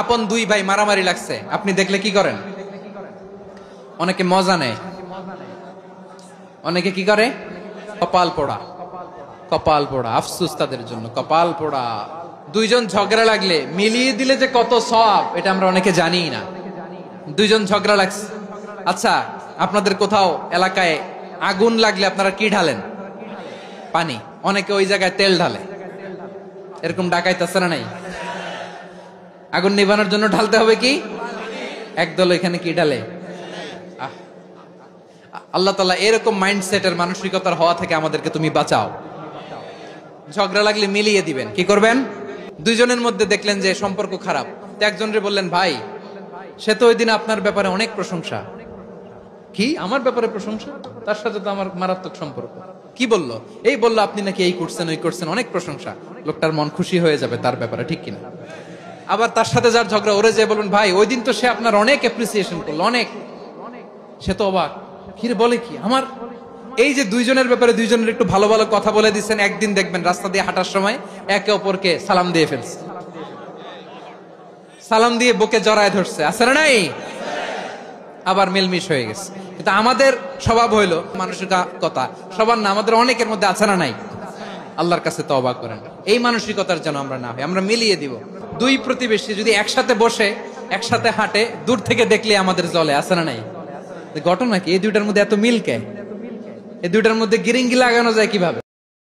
আপন দুই ভাই মারামারি লাগছে, আপনি দেখলে কি করেন? অনেকে মজা নেয়, অনেকে কি করে? কপাল পোড়া, কপাল পোড়া, আফসোস তাদের জন্য, কপাল পোড়া। দুইজন ঝগড়া লাগলে মিলিয়ে দিলে যে কত সওয়াব, এটা আমরা অনেকে জানি না। দুইজন ঝগড়া লাগছে, আচ্ছা আপনাদের কোথাও এলাকায় আগুন লাগলে আপনারা কি ঢালেন? পানি। অনেকে ওই জায়গায় তেল ঢালে, এরকম ডাকাইতে আছে না নাই? আগুন নিভানোর জন্য ঢালতে হবে কি? একদল এখানে কি ঢালে? আল্লাহ তাআলা এরকম মাইন্ডসেটের মানসিকতার হওয়া থেকে আমাদেরকে তুমি বাঁচাও। ঝগড়া লাগলে মিলিয়ে দিবেন, কি করবেন? দুইজনের মধ্যে দেখলেন যে সম্পর্ক খারাপ, তো একজনরে বললেন, ভাই সে তো ওই দিন আপনার ব্যাপারে অনেক প্রশংসা। কি আমার ব্যাপারে প্রশংসা? তার সাথে তো আমার মারাত্মক সম্পর্ক। কি বললো? এই বললো আপনি নাকি এই করছেন ওই করছেন, অনেক প্রশংসা। লোকটার মন খুশি হয়ে যাবে তার ব্যাপারে, ঠিক কিনা? আবার তার সাথে যার ঝগড়া, ওরে যে বলবেন, ভাই ওই দিন তো সে আপনার অনেক অ্যাপ্রিসিয়েশন করলো, অনেক। সে তো অবাক, কিরে বলে কি আমার? এই যে দুইজনের ব্যাপারে দুইজনের একটু ভালো ভালো কথা বলে দিচ্ছেন, একদিন দেখবেন রাস্তা দিয়ে হাঁটার সময় একে অপরকে সালাম দিয়ে ফেলছে, সালাম দিয়ে বুকে জড়ায় ধরছে, আছে না নাই? আবার মিলমিশ হয়ে গেছে। কিন্তু আমাদের স্বভাব হইলো মানসিকতা, সবার না, আমাদের অনেকের মধ্যে আছে না নাই? আল্লাহর কাছে তওবা করেন এই মানসিকতার যেন আমরা না হই, আমরা মিলিয়ে দিব। দুই প্রতিবেশী যদি একসাথে বসে একসাথে হাঁটে, দূর থেকে দেখলে আমাদের জ্বলে, আছে না নাই? ঘটনা কি এই দুইটার মধ্যে এত মিল কে? এই দুইটার মধ্যে গিরিঙ্গি লাগানো যায় কিভাবে?